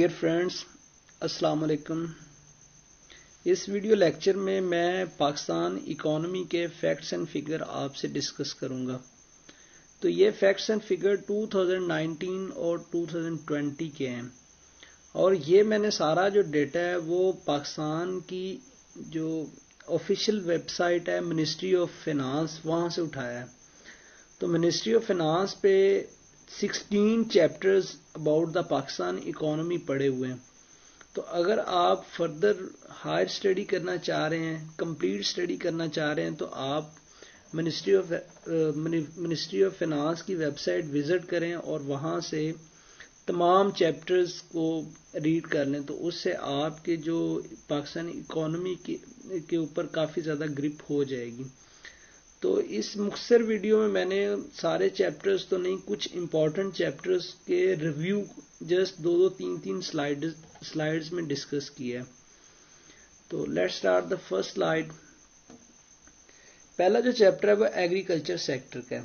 Dear friends, السلام علیکم۔ اس video lecture میں پاکستان اکانومی کے فیکٹس اینڈ فگر آپ سے ڈسکس کروں گا۔ تو یہ فیکٹس اینڈ فگر 2019 اور 2020 کے ہیں، اور یہ میں نے سارا جو ڈیٹا ہے وہ پاکستان کی جو آفیشیل ویب سائٹ ہے منسٹری آف فائنانس، وہاں سے اٹھایا ہے۔ تو منسٹری آف فائنانس پہ 16 chapters about the Pakistan economy پڑے ہوئے ہیں۔ تو اگر آپ فردر ہائر اسٹڈی کرنا چاہ رہے ہیں، کمپلیٹ اسٹڈی کرنا چاہ رہے ہیں، تو آپ منسٹری آف فائنانس کی ویب سائٹ وزٹ کریں اور وہاں سے تمام چیپٹرز کو ریڈ کر لیں، تو اس سے آپ کے جو پاکستانی اکانومی کے اوپر کافی زیادہ گرپ ہو جائے گی۔ تو اس مختصر ویڈیو میں نے سارے چیپٹرز تو نہیں، کچھ امپورٹنٹ چیپٹرز کے ریویو جسٹ دو تین سلائیڈز میں ڈسکس کیا ہے۔ تو let's start the first slide. پہلا جو چیپٹر ہے وہ ایگریکلچر سیکٹر کا ہے۔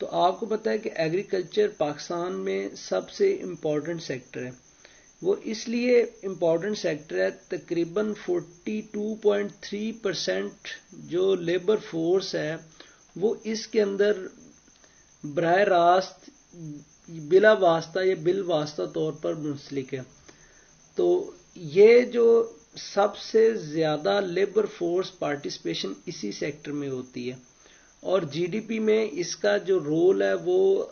تو آپ کو پتہ ہے کہ ایگریکلچر پاکستان میں سب سے امپورٹنٹ سیکٹر ہے۔ وہ اس لیے امپورٹنٹ سیکٹر ہے، تقریباً 42.3% جو لیبر فورس ہے وہ اس کے اندر براہ راست بلا واسطہ یا بالواسطہ طور پر منسلک ہے۔ تو یہ جو سب سے زیادہ لیبر فورس پارٹیسپیشن اسی سیکٹر میں ہوتی ہے، اور جی ڈی پی میں اس کا جو رول ہے وہ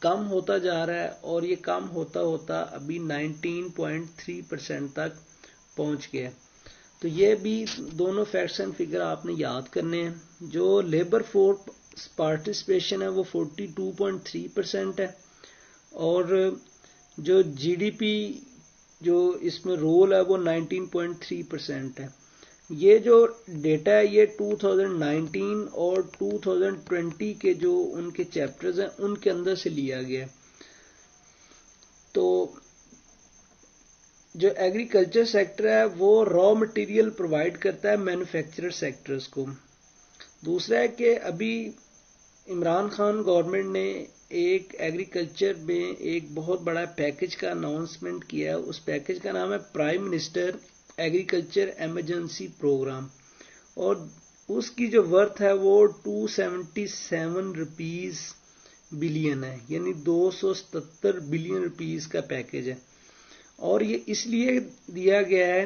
کم ہوتا جا رہا ہے، اور یہ کم ہوتا ہوتا ابھی 19.3% تک پہنچ گیا۔ تو یہ بھی دونوں فیکٹس اینڈ فگر آپ نے یاد کرنے ہیں۔ جو لیبر فورس پارٹیسپیشن ہے وہ 42.3% ہے، اور جو جی ڈی پی جو اس میں رول ہے وہ 19.3% ہے۔ یہ جو ڈیٹا ہے یہ 2019 اور 2020 کے جو ان کے چیپٹرز ہیں ان کے اندر سے لیا گیا ہے۔ تو جو ایگریکلچر سیکٹر ہے وہ را مٹیریل پرووائڈ کرتا ہے مینوفیکچرر سیکٹرز کو۔ دوسرا ہے کہ ابھی عمران خان گورنمنٹ نے ایک ایگریکلچر میں ایک بہت بڑا پیکج کا اناؤنسمنٹ کیا ہے۔ اس پیکج کا نام ہے prime minister agriculture emergency programme, اور اس کی جو ورتھ ہے وہ 277 روپیز بلین ہے، یعنی 277 بلین روپیز کا پیکج ہے۔ اور یہ اس لیے دیا گیا ہے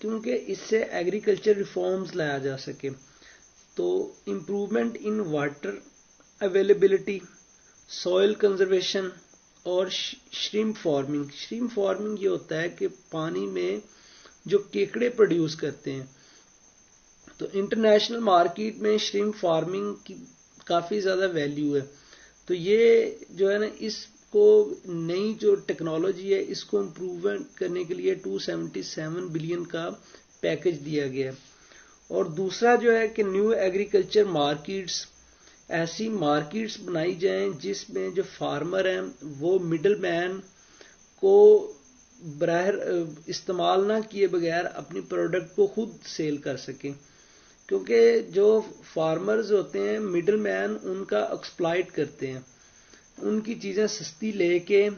کیونکہ اس سے ایگریکلچر ریفارمز لایا جا سکے۔ تو improvement in water availability, soil conservation اور شرمپ فارمنگ یہ ہوتا ہے کہ پانی میں جو کیکڑے پروڈیوس کرتے ہیں۔ تو انٹرنیشنل مارکیٹ میں شرمپ فارمنگ کی کافی زیادہ ویلیو ہے۔ تو یہ جو ہے نا، اس کو نئی جو ٹیکنالوجی ہے اس کو امپروومنٹ کرنے کے لیے 277 بلین کا پیکج دیا گیا ہے۔ اور دوسرا جو ہے کہ نیو ایگریکلچر مارکیٹس، ایسی مارکیٹس بنائی جائیں جس میں جو فارمر ہیں وہ مڈل مین کو استعمال نہ کیے بغیر اپنی پروڈکٹ کو خود سیل کر سکیں، کیونکہ جو فارمرز ہوتے ہیں مڈل مین ان کا ایکسپلائٹ کرتے ہیں، ان کی چیزیں سستی لے کے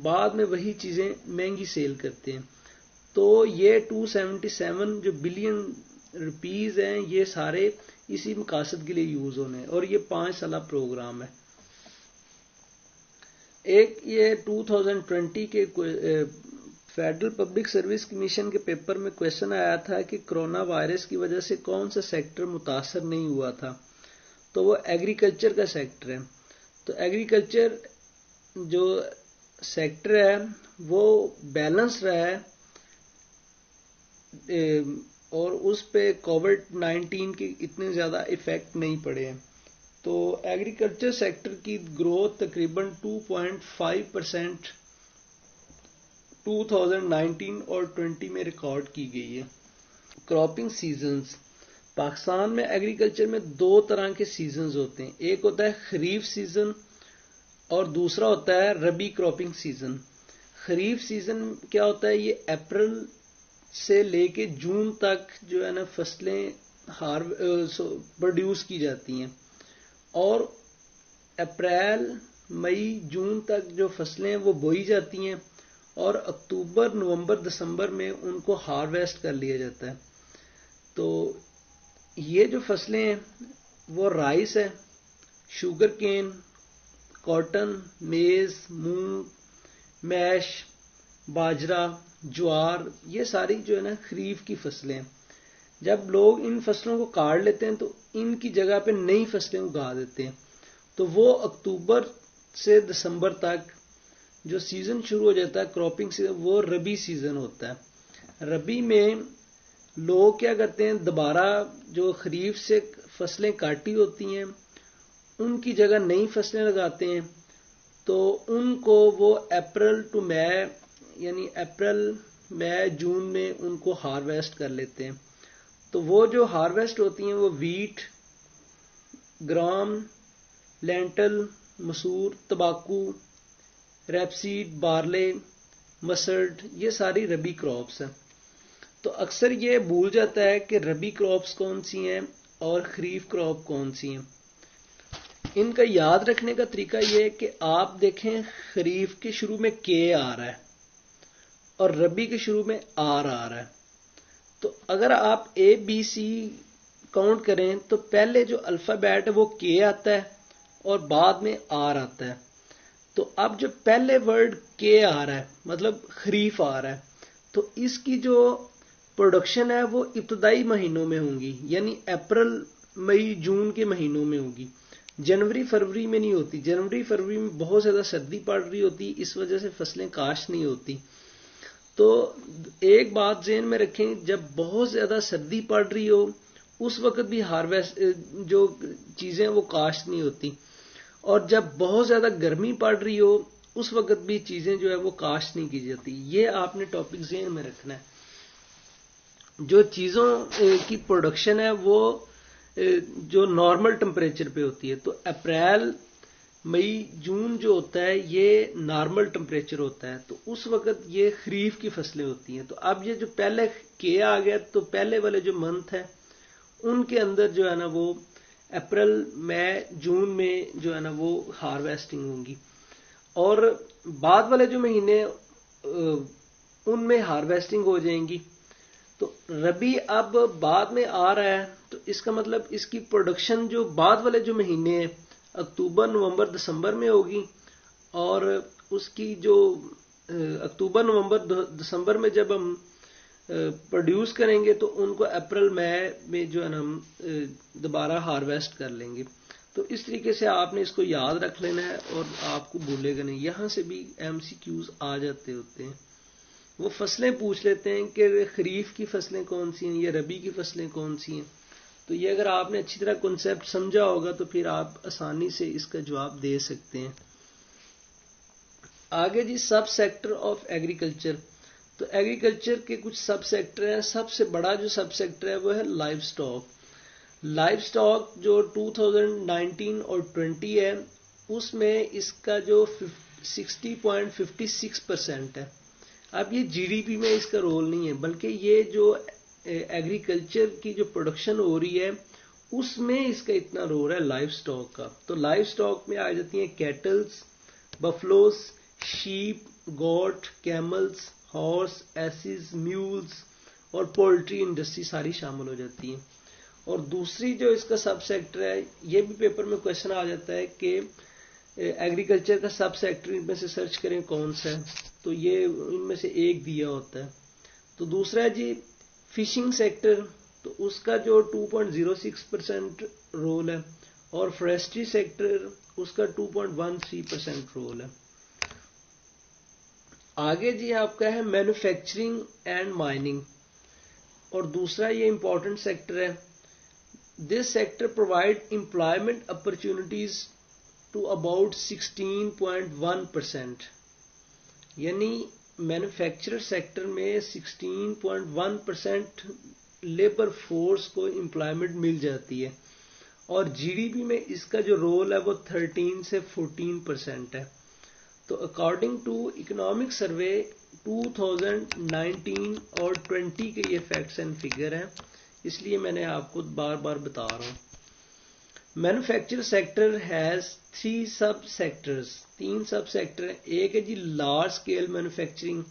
بعد میں وہی چیزیں مہنگی سیل کرتے ہیں۔ تو یہ 277 جو بلین روپیز ہیں یہ سارے اسی مقاصد کے لیے یوز ہونے ہیں، اور یہ 5 سالہ پروگرام ہے۔ ایک یہ 2020 کے فیڈرل پبلک سروس کمیشن کے پیپر میں کویشچن آیا تھا کہ کرونا وائرس کی وجہ سے کون سا سیکٹر متاثر نہیں ہوا تھا، تو وہ ایگریکلچر کا سیکٹر ہے۔ تو ایگریکلچر جو سیکٹر ہے وہ بیلنس رہا ہے، اور اس پہ کووڈ-19 کے اتنے زیادہ ایفیکٹ نہیں پڑے ہیں۔ تو ایگریکلچر سیکٹر کی گروتھ تقریباً 2.5% 2019 اور 20 میں ریکارڈ کی گئی ہے۔ کراپنگ سیزنز، پاکستان میں ایگریکلچر میں 2 طرح کے سیزنز ہوتے ہیں، ایک ہوتا ہے خریف سیزن اور دوسرا ہوتا ہے ربی کراپنگ سیزن۔ خریف سیزن کیا ہوتا ہے؟ یہ اپریل سے لے کے جون تک جو ہے نا فصلیں پروڈیوس کی جاتی ہیں، اور اپریل مئی جون تک جو فصلیں وہ بوئی جاتی ہیں، اور اکتوبر نومبر دسمبر میں ان کو ہارویسٹ کر لیا جاتا ہے. تو یہ جو فصلیں ہیں وہ رائس ہے، شوگر کین، کاٹن، میز، مونگ، میش، باجرا، جوار، یہ ساری جو ہے نا خریف کی فصلیں ہیں. جب لوگ ان فصلوں کو کاٹ لیتے ہیں تو ان کی جگہ پہ نئی فصلیں اگا دیتے ہیں. تو وہ اکتوبر سے دسمبر تک جو سیزن شروع ہو جاتا ہے کراپنگ سیزن، وہ ربی سیزن ہوتا ہے. ربی میں لوگ کیا کرتے ہیں، دوبارہ جو خریف سے فصلیں کاٹی ہوتی ہیں ان کی جگہ نئی فصلیں لگاتے ہیں. تو ان کو وہ اپریل ٹو مئی، یعنی اپریل مئی جون میں ان کو ہارویسٹ کر لیتے ہیں. تو وہ جو ہارویسٹ ہوتی ہیں وہ ویٹ، گرام، لینٹل، مسور، تمباکو، ریپسیڈ، بارلے، مسرڈ، یہ ساری ربی کراپس ہیں. تو اکثر یہ بھول جاتا ہے کہ ربی کراپس کون سی ہیں اور خریف کراپ کون سی ہیں. ان کا یاد رکھنے کا طریقہ یہ ہے کہ آپ دیکھیں خریف کے شروع میں کے آ رہا ہے اور ربی کے شروع میں آر آ رہا ہے. تو اگر آپ اے بی سی کاؤنٹ کریں تو پہلے جو الفابیٹ ہے وہ کے آتا ہے اور بعد میں آر آتا ہے. تو اب جو پہلے ورڈ کے آ رہا ہے مطلب خریف آ رہا ہے، تو اس کی جو پروڈکشن ہے وہ ابتدائی مہینوں میں ہوں گی، یعنی اپریل مئی جون کے مہینوں میں ہوگی. جنوری فروری میں نہیں ہوتی. جنوری فروری میں بہت زیادہ سردی پڑ رہی ہوتی، اس وجہ سے فصلیں کاشت نہیں ہوتی. تو ایک بات ذہن میں رکھیں، جب بہت زیادہ سردی پڑ رہی ہو اس وقت بھی ہارویسٹ جو چیزیں وہ کاشت نہیں ہوتی، اور جب بہت زیادہ گرمی پڑ رہی ہو اس وقت بھی چیزیں جو ہے وہ کاشت نہیں کی جاتی. یہ آپ نے ٹاپک ذہن میں رکھنا ہے. جو چیزوں کی پروڈکشن ہے وہ جو نارمل ٹمپریچر پہ ہوتی ہے. تو اپریل مئی جون جو ہوتا ہے یہ نارمل ٹمپریچر ہوتا ہے، تو اس وقت یہ خریف کی فصلیں ہوتی ہیں. تو اب یہ جو پہلے کے آ گیا تو پہلے والے جو منتھ ہیں ان کے اندر جو ہے نا وہ اپریل مئی جون میں جو ہے نا وہ ہارویسٹنگ ہوں گی، اور بعد والے جو مہینے ان میں ہارویسٹنگ ہو جائیں گی. تو ربی اب بعد میں آ رہا ہے تو اس کا مطلب اس کی پروڈکشن جو بعد والے جو مہینے ہیں اکتوبر نومبر دسمبر میں ہوگی، اور اس کی جو اکتوبر نومبر دسمبر میں جب ہم پروڈیوس کریں گے تو ان کو اپریل مئی میں جو ہے نا ہم دوبارہ ہارویسٹ کر لیں گے. تو اس طریقے سے آپ نے اس کو یاد رکھ لینا ہے اور آپ کو بھولے گا نہیں. یہاں سے بھی ایم سی کیوز آ جاتے ہوتے ہیں. وہ فصلیں پوچھ لیتے ہیں کہ خریف کی فصلیں کون سی ہیں یا ربی کی فصلیں کون سی ہیں. تو یہ اگر آپ نے اچھی طرح کنسیپٹ سمجھا ہوگا تو پھر آپ آسانی سے اس کا جواب دے سکتے ہیں. آگے جی سب سیکٹر آف ایگریکلچر. تو ایگریکلچر کے کچھ سب سیکٹر ہیں. سب سے بڑا جو سب سیکٹر ہے وہ ہے لائف سٹاک. لائف سٹاک جو 2019 اور 20 ہے اس میں اس کا جو 60.56% ہے. اب یہ جی ڈی پی میں اس کا رول نہیں ہے، بلکہ یہ جو ایگریکلچر کی جو پروڈکشن ہو رہی ہے اس میں اس کا اتنا رول ہے لائف سٹاک کا. تو لائف سٹاک میں آ جاتی ہیں کیٹلز، بفلوز، شیپ، گوٹ، کیملز، ہارس، ایسز، میولز اور پولٹری انڈسٹری ساری شامل ہو جاتی ہیں. اور دوسری جو اس کا سب سیکٹر ہے، یہ بھی پیپر میں کوشچن آ جاتا ہے کہ ایگریکلچر کا سب سیکٹر ان میں سے سرچ کریں کون سا ہے، تو یہ ان میں سے ایک دیا ہوتا ہے. تو دوسرا ہے جی فشنگ سیکٹر. تو اس کا جو 2.06% رول ہے، اور فوریسٹری سیکٹر اس کا 2.13% رول ہے. آگے جی آپ کا ہے مینوفیکچرنگ اینڈ مائننگ، اور دوسرا یہ امپورٹنٹ سیکٹر ہے. This sector provide employment opportunities to about 16.1%. یعنی مینوفیکچرر سیکٹر میں 16.1% لیبر فورس کو امپلائمنٹ مل جاتی ہے، اور جی ڈی پی میں اس کا جو رول ہے وہ 13 سے 14% ہے. تو اکارڈنگ ٹو اکنامک سروے 2019 اور 20 کے یہ فیکٹس اینڈ فگر ہیں، اس لیے میں نے آپ کو بار بار بتا رہا ہوں. Manufacture sector has 3 sub sectors, 3 sub sector ہیں. ایک ہے جی لارج اسکیل مینوفیکچرنگ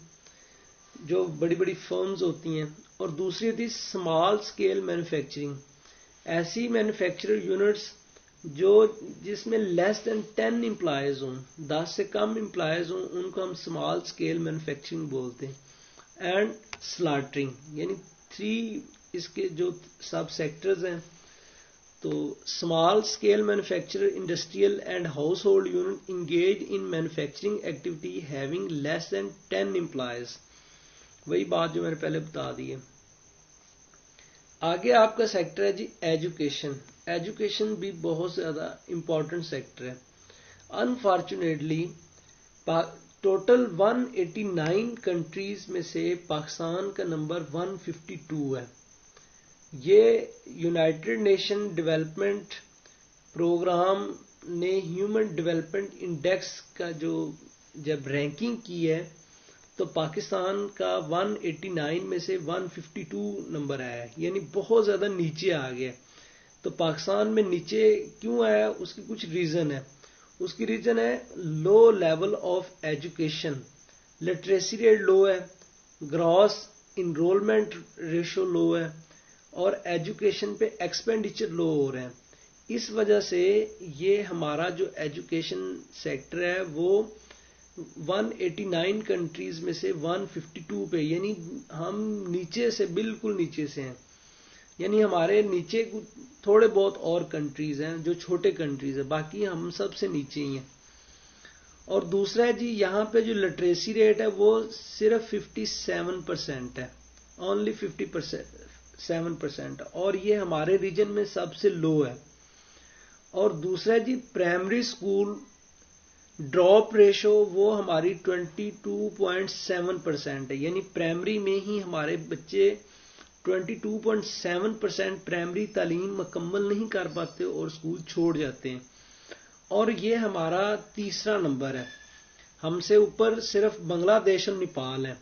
جو بڑی بڑی فرمز ہوتی ہیں، اور دوسری ہوتی ہے اسمال اسکیل مینوفیکچرنگ، ایسی مینوفیکچرر یونٹس جس میں لیس دین 10 امپلائیز ہوں، 10 سے کم امپلائیز ہوں، ان کو ہم اسمال اسکیل مینوفیکچرنگ بولتے ہیں. اینڈ سلاٹرنگ، یعنی 3 اس کے جو سب سیکٹرز ہیں. تو small scale manufacturer industrial and household unit engage in manufacturing activity having less than 10 employees. وہی بات جو میں نے پہلے بتا دی ہے. آگے آپ کا سیکٹر ہے جی ایجوکیشن. ایجوکیشن بھی بہت زیادہ امپورٹنٹ سیکٹر ہے. انفارچونیٹلی ٹوٹل 189 کنٹریز میں سے پاکستان کا نمبر 152 ہے. یہ یونائٹڈ نیشن ڈیولپمنٹ پروگرام نے ہیومن ڈیولپمنٹ انڈیکس کا جب رینکنگ کی ہے تو پاکستان کا 189 میں سے 152 نمبر آیا ہے، یعنی بہت زیادہ نیچے آ گیا. تو پاکستان میں نیچے کیوں آیا، اس کی کچھ ریزن ہے. اس کی ریزن ہے low level of education, literacy rate low ہے، گراس انرولمنٹ ریشو لو ہے، اور ایجوکیشن پہ ایکسپینڈیچر لو ہو رہے ہیں. اس وجہ سے یہ ہمارا جو ایجوکیشن سیکٹر ہے وہ 189 کنٹریز میں سے 152 پہ، یعنی ہم نیچے سے بالکل نیچے سے ہیں. یعنی ہمارے نیچے تھوڑے بہت اور کنٹریز ہیں جو چھوٹے کنٹریز ہیں، باقی ہم سب سے نیچے ہی ہیں. اور دوسرا ہے جی یہاں پہ جو لٹریسی ریٹ ہے وہ صرف 57% ہے، اونلی 57%، اور یہ ہمارے ریجن میں سب سے لو ہے. اور دوسرا جی پرائمری اسکول ڈراپ ریشو وہ ہماری 22.7% ہے، یعنی پرائمری میں ہی ہمارے بچے 22.7% پرائمری تعلیم مکمل نہیں کر پاتے اور اسکول چھوڑ جاتے ہیں. اور یہ ہمارا تیسرا نمبر ہے. ہم سے اوپر صرف بنگلہ دیش اور نیپال ہیں،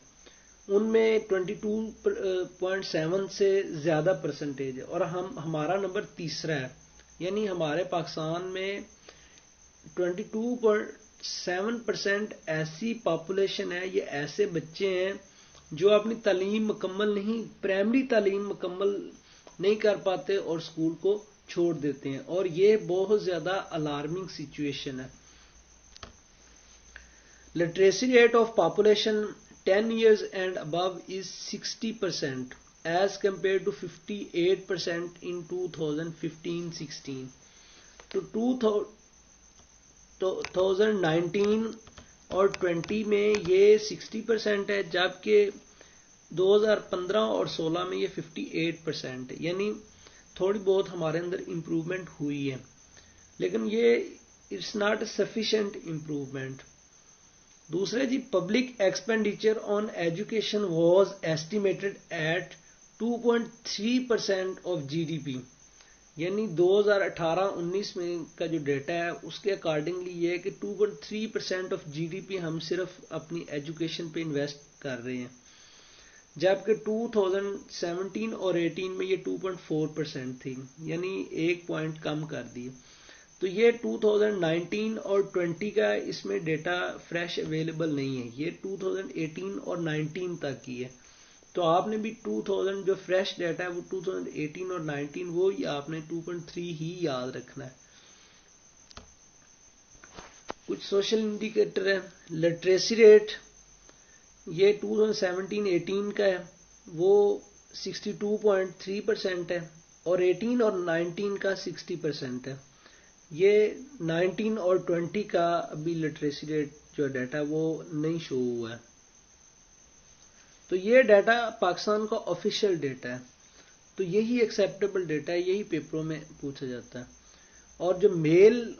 ان میں 22.7 سے زیادہ پرسنٹیج ہے، اور ہمارا نمبر تیسرا ہے. یعنی ہمارے پاکستان میں 22.7% ایسی پاپولیشن ہے، یہ ایسے بچے ہیں جو اپنی تعلیم مکمل نہیں، پرائمری تعلیم مکمل نہیں کر پاتے اور اسکول کو چھوڑ دیتے ہیں، اور یہ بہت زیادہ الارمنگ سچویشن ہے. Literacy rate of population 10 years and above is 60% as compared to 58% in 2015-16. تو 2019 اور 20 میں یہ 60% ہے، جبکہ 2015 اور 16 میں یہ 58% ہے. یعنی تھوڑی بہت ہمارے اندر امپروومنٹ ہوئی ہے، لیکن یہ it's not a sufficient improvement. دوسرے جی public expenditure on education was estimated at 2.3% of GDP. یعنی 2018-19 میں کا جو ڈیٹا ہے اس کے اکارڈنگلی یہ ہے کہ 2.3% آف GDP ہم صرف اپنی ایجوکیشن پہ انویسٹ کر رہے ہیں، جبکہ 2017 اور 18 میں یہ 2.4% تھی، یعنی 1 پوائنٹ کم کر دی. تو یہ 2019 اور 20 کا اس میں ڈیٹا فریش اویلیبل نہیں ہے، یہ 2018 اور 19 تک کی ہے. تو آپ نے بھی 2000 جو فریش ڈیٹا ہے وہ 2018 اور 19 وہ آپ نے 2.3 ہی یاد رکھنا ہے. کچھ سوشل انڈیکیٹر ہے. لٹریسی ریٹ یہ 2017-18 کا ہے، وہ 62.3% ہے، اور 18 اور 19 کا 60% ہے. یہ 19 اور 20 کا ابھی لٹریسی ریٹ جو ڈیٹا وہ نہیں شو ہوا ہے. تو یہ ڈیٹا پاکستان کا آفیشیل ڈیٹا ہے، تو یہی ایکسیپٹیبل ڈیٹا ہے، یہی پیپروں میں پوچھا جاتا ہے. اور جو میل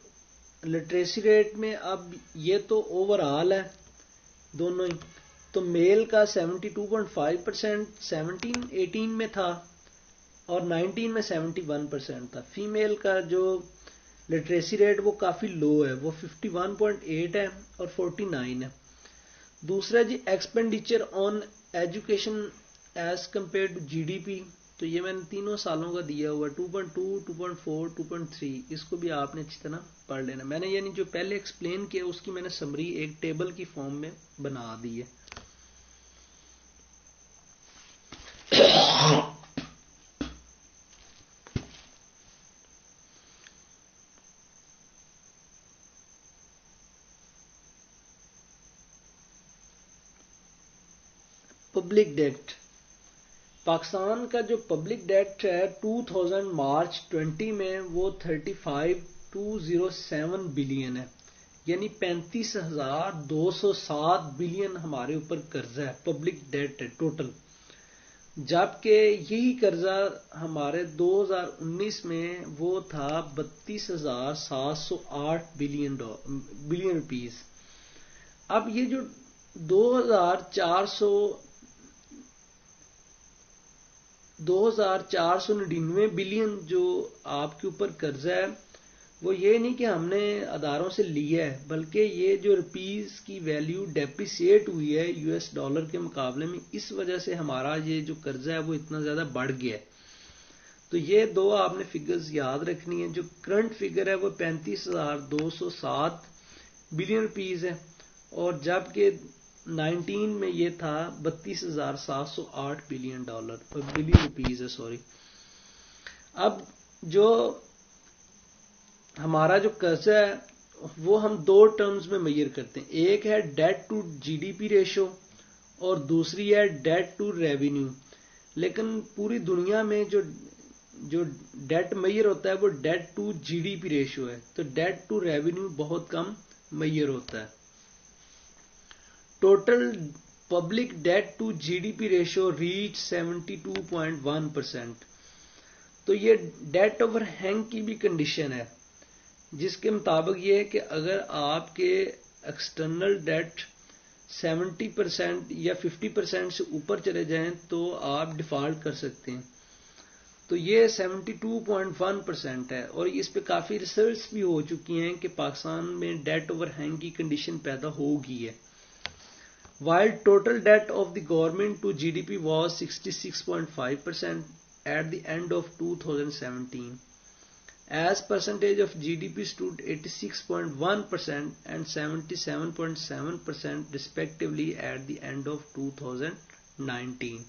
لٹریسی ریٹ میں اب یہ تو اوور آل ہے دونوں ہی، تو میل کا 72.5% 17-18 میں تھا اور 19 میں 71% تھا. فیمیل کا جو لٹریسی ریٹ وہ کافی لو ہے، وہ 51.8 ہے اور 49 ہے. دوسرا جی expenditure on education as compare to GDP. تو یہ میں نے تینوں سالوں کا دیا ہوا 2.2 2.4 2.3 اس کو بھی آپ نے اچھی طرح پڑھ لینا. میں نے یعنی جو پہلے ایکسپلین کیا اس کی میں نے سمری ایک ٹیبل کی فارم میں بنا دی ہے. Public debt. پاکستان کا جو پبلک ڈیٹ ہے 2000 مارچ 20 میں وہ 35,207 بلین ہے، یعنی 35,207 بلین ہمارے اوپر قرضہ ہے، پبلک ڈیٹ ہے ٹوٹل. جبکہ یہی قرضہ ہمارے 2019 میں وہ تھا 32,708 بلین روپیز. اب یہ جو 2,499 بلین جو آپ کے اوپر قرضہ ہے وہ یہ نہیں کہ ہم نے اداروں سے لیا ہے، بلکہ یہ جو روپیز کی ویلیو ڈیپریسیٹ ہوئی ہے یو ایس ڈالر کے مقابلے میں، اس وجہ سے ہمارا یہ جو قرضہ ہے وہ اتنا زیادہ بڑھ گیا ہے. تو یہ دو آپ نے فگرز یاد رکھنی ہے. جو کرنٹ فگر ہے وہ 35,207 بلین روپیز ہے، اور جبکہ 19 میں یہ تھا 32,708 بلین روپیز ہے. اب جو ہمارا جو قرضہ ہے وہ ہم دو ٹرمز میں میئر کرتے ہیں. ایک ہے debt to G D P ratio اور دوسری ہے ڈیٹ ٹو ریونیو. لیکن پوری دنیا میں جو ڈیٹ میئر ہوتا ہے وہ debt to G D P ratio ہے، تو ڈیٹ ٹو ریونیو بہت کم میئر ہوتا ہے. Total public debt to G D P ratio reach 72.1%. تو یہ ڈیٹ اوور ہینگ کی بھی کنڈیشن ہے، جس کے مطابق یہ ہے کہ اگر آپ کے ایکسٹرنل ڈیٹ 70% یا 50% سے اوپر چلے جائیں تو آپ ڈیفالٹ کر سکتے ہیں. تو یہ 72.1% ہے، اور اس پہ کافی ریسرچ بھی ہو چکی ہیں کہ پاکستان میں ڈیٹ اوور ہینگ کی کنڈیشن پیدا ہو گئی ہے. While total debt of the government to GDP was 66.5% at the end of 2017, as percentage of GDP stood 86.1% and 77.7% respectively at the end of 2019.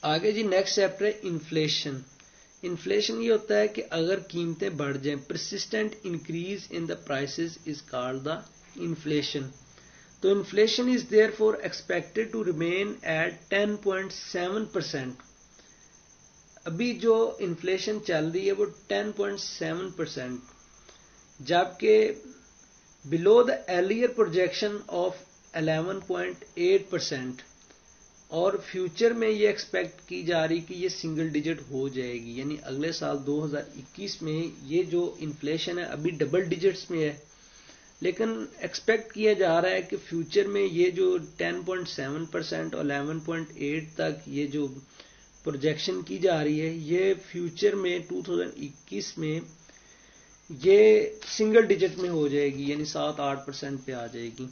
آگے جی نیکسٹ چیپٹر ہے انفلیشن. انفلیشن یہ ہوتا ہے کہ اگر قیمتیں بڑھ جائیں، persistent increase in the prices is called the inflation. تو inflation is therefore expected to remain at 10.7%. ابھی جو انفلیشن چل رہی ہے وہ 10.7%، جبکہ below the earlier projection of 11.8%. اور فیوچر میں یہ ایکسپیکٹ کی جا رہی کہ یہ سنگل ڈیجٹ ہو جائے گی، یعنی اگلے سال 2021 میں یہ جو انفلیشن ہے ابھی ڈبل ڈیجٹس میں ہے، لیکن ایکسپیکٹ کیا جا رہا ہے کہ فیوچر میں یہ جو 10.7% اور 11.8 تک یہ جو پروجیکشن کی جا رہی ہے، یہ فیوچر میں 2021 میں یہ سنگل ڈیجٹ میں ہو جائے گی، یعنی 7-8% پہ آ جائے گی.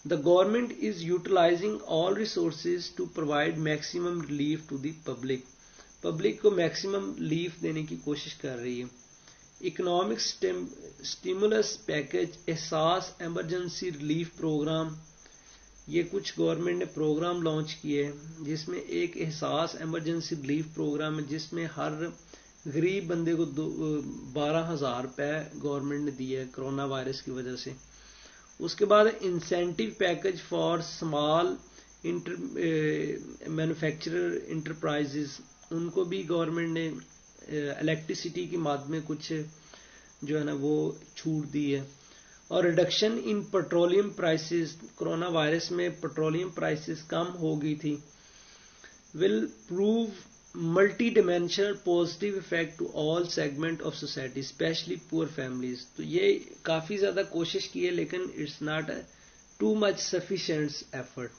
The government is utilizing all resources to provide maximum relief to the public. Public کو میکسیمم ریلیف دینے کی کوشش کر رہی ہے. اکنامک سٹیمولس پیکج، احساس ایمرجنسی ریلیف پروگرام، یہ کچھ گورنمنٹ نے پروگرام لانچ کیے ہیں، جس میں ایک احساس ایمرجنسی ریلیف پروگرام ہے جس میں ہر غریب بندے کو 12,000 روپے گورنمنٹ نے دیے ہے کرونا وائرس کی وجہ سے. اس کے بعد incentive package for small manufacturer enterprises, ان کو بھی گورنمنٹ نے الیکٹریسٹی کی ماد میں کچھ جو ہے نا وہ چھوٹ دی ہے. اور reduction in petroleum prices, corona virus میں پیٹرولیم پرائسز کم ہو گئی تھی. Will prove multi dimensional positive effect to all segment of society specially poor families. تو یہ کافی زیادہ کوشش کی ہے، لیکن it's not too much sufficient effort.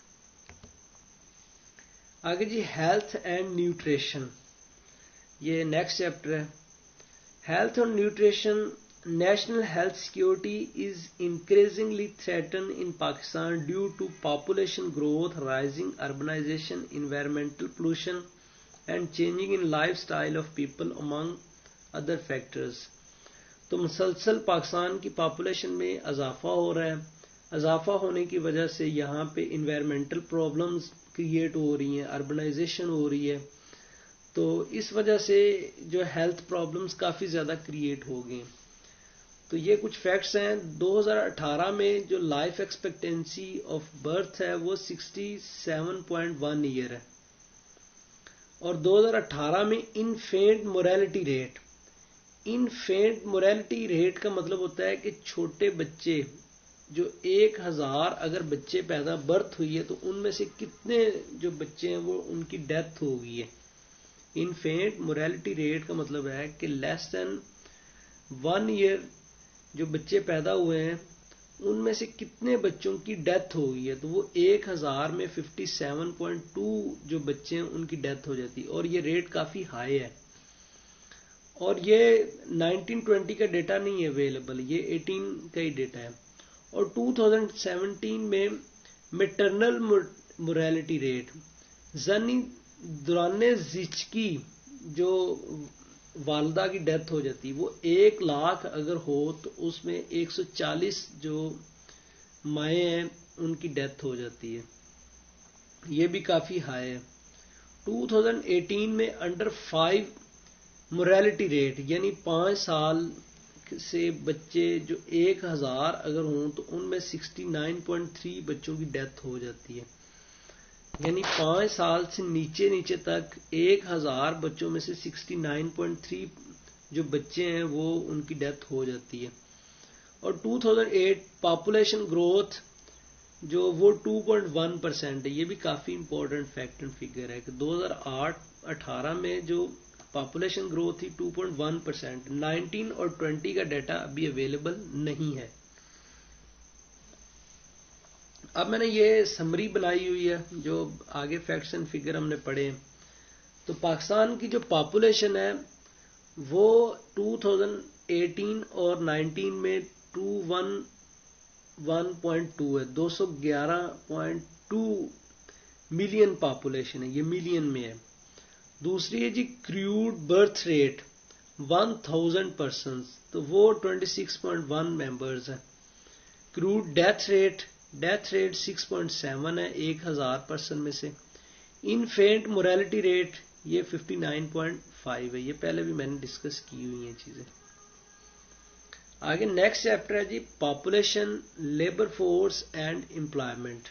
آگے جی ہیلتھ اینڈ نیوٹریشن، یہ نیکسٹ چیپٹر ہے. ہیلتھ اور nutrition national health security is increasingly threatened in Pakistan due to population growth, rising urbanization, environmental pollution, and changing in lifestyle of people among other factors. تو مسلسل پاکستان کی population میں اضافہ ہو رہا ہے. اضافہ ہونے کی وجہ سے یہاں پہ انوائرمنٹل پرابلمز کریٹ ہو رہی ہیں, اربنائزیشن ہو رہی ہے, تو اس وجہ سے جو ہیلتھ پرابلمز کافی زیادہ کریٹ ہو گئے. تو یہ کچھ فیکٹس ہیں. 2018 میں جو لائف ایکسپیکٹینسی آف برتھ ہے وہ 67.1 ایئر ہے, اور 2018 میں انفینٹ مورالٹی ریٹ کا مطلب ہوتا ہے کہ چھوٹے بچے جو 1000 اگر بچے پیدا برتھ ہوئی ہے تو ان میں سے کتنے جو بچے ہیں وہ ان کی ڈیتھ ہو گئی ہے. انفینٹ مورالٹی ریٹ کا مطلب ہے کہ لیس دین 1 ایئر جو بچے پیدا ہوئے ہیں ان میں سے کتنے بچوں کی ڈیتھ ہو گئی ہے, تو وہ 1000 میں 57.2 جو بچے ہیں ان کی ڈیتھ ہو جاتی ہے, اور یہ ریٹ کافی ہائی ہے. اور یہ 1920 کا ڈیٹا نہیں ہے اویلیبل, یہ 18 کا ہی ڈیٹا ہے. اور 2017 میں میٹرنل مورالٹی ریٹ, زنی دوران زچگی جو والدہ کی ڈیتھ ہو جاتی وہ 1 لاکھ اگر ہو تو اس میں 140 جو مائیں ہیں ان کی ڈیتھ ہو جاتی ہے, یہ بھی کافی ہائی ہے. 2018 میں انڈر 5 مورالٹی ریٹ یعنی 5 سال سے بچے جو 1000 اگر ہوں تو ان میں 69.3 بچوں کی ڈیتھ ہو جاتی ہے. یعنی 5 سال سے نیچے تک 1000 بچوں میں سے 69.3 جو بچے ہیں وہ ان کی ڈیتھ ہو جاتی ہے. اور 2008 پاپولیشن گروتھ جو وہ 2.1% ہے, یہ بھی کافی امپورٹنٹ فیکٹ اینڈ فگر ہے کہ 2008-18 میں جو پاپولیشن گروتھ تھی 2.1%. 19 اور 20 کا ڈیٹا ابھی اویلیبل نہیں ہے. اب میں نے یہ سمری بنائی ہوئی ہے, جو آگے فیکٹس اینڈ فگر ہم نے پڑھے. تو پاکستان کی جو پاپولیشن ہے وہ 2018 اور 19 میں 211.2 ہے, 211.2 ملین پاپولیشن ہے, یہ ملین میں ہے. دوسری ہے جی کریوڈ برتھ ریٹ 1000 پرسنز, تو وہ 26.1 ممبرز ہیں. کریوڈ ڈیتھ ریٹ 6.7 ہے 1000 پرسن میں سے. انفینٹ مورالٹی ریٹ یہ 59.5 ہے, یہ پہلے بھی میں نے ڈسکس کی ہوئی ہیں چیزیں. آگے نیکسٹ چیپٹر ہے جی population, labour force and employment.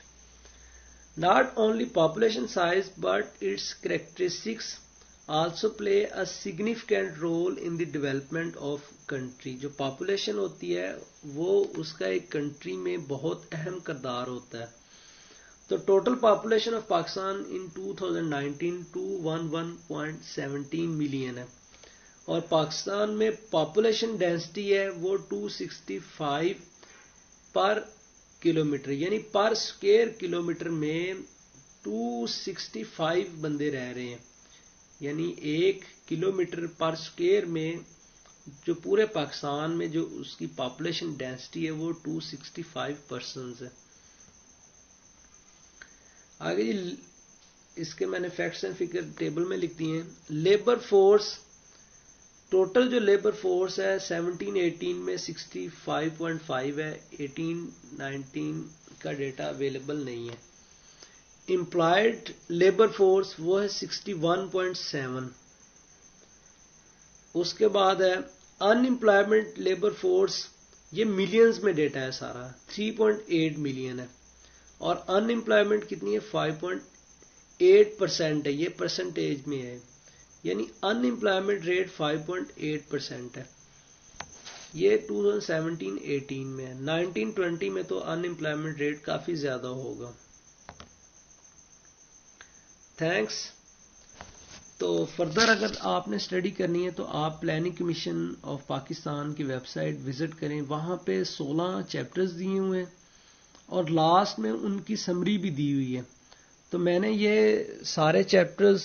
Not only population size but its characteristics also play a significant role in the development of country. جو population ہوتی ہے وہ اس کا ایک کنٹری میں بہت اہم کردار ہوتا ہے. تو total population of Pakistan in 2019 211.17 million ہے, اور پاکستان میں پاپولیشن ڈینسٹی ہے وہ 265 پر کلومیٹر, یعنی پر اسکوائر کلومیٹر میں 265 بندے رہ رہے ہیں. یعنی 1 کلومیٹر پر اسکوائر میں جو پورے پاکستان میں جو اس کی پاپولیشن ڈینسٹی ہے وہ 265 پرسنز ہے. آگے جی اس کے میں نے فیکٹس اینڈ فگر ٹیبل میں لکھ دیے ہیں. لیبر فورس, ٹوٹل جو لیبر فورس ہے 17-18 میں 65.5 ہے, 18-19 کا ڈیٹا اویلیبل نہیں ہے. امپلائڈ لیبر فورس وہ ہے 61.7. اس کے بعد ہے ان امپلائمنٹ لیبر فورس, یہ ملینز میں ڈیٹا ہے سارا, 3.8 ملین ہے. اور ان امپلائمنٹ کتنی ہے 5.8% ہے, یہ پرسنٹیج میں ہے, یعنی ان امپلائمنٹ ریٹ 5.8% ہے. یہ 2017-18 میں ہے. 19-20 میں تو ان امپلائمنٹ ریٹ کافی زیادہ ہوگا. تھینکس. تو فردر اگر آپ نے اسٹڈی کرنی ہے تو آپ پلاننگ کمیشن آف پاکستان کی ویب سائٹ وزٹ کریں, وہاں پہ 16 چیپٹرز دیے ہوئے ہیں اور لاسٹ میں ان کی سمری بھی دی ہوئی ہے. تو میں نے یہ سارے چیپٹرز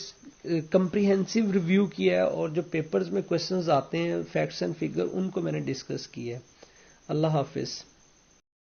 کمپریہنسو ریویو کیا ہے اور جو پیپرز میں کوشچنز آتے ہیں فیکٹس اینڈ فگر ان کو میں نے ڈسکس کیا ہے. اللہ حافظ.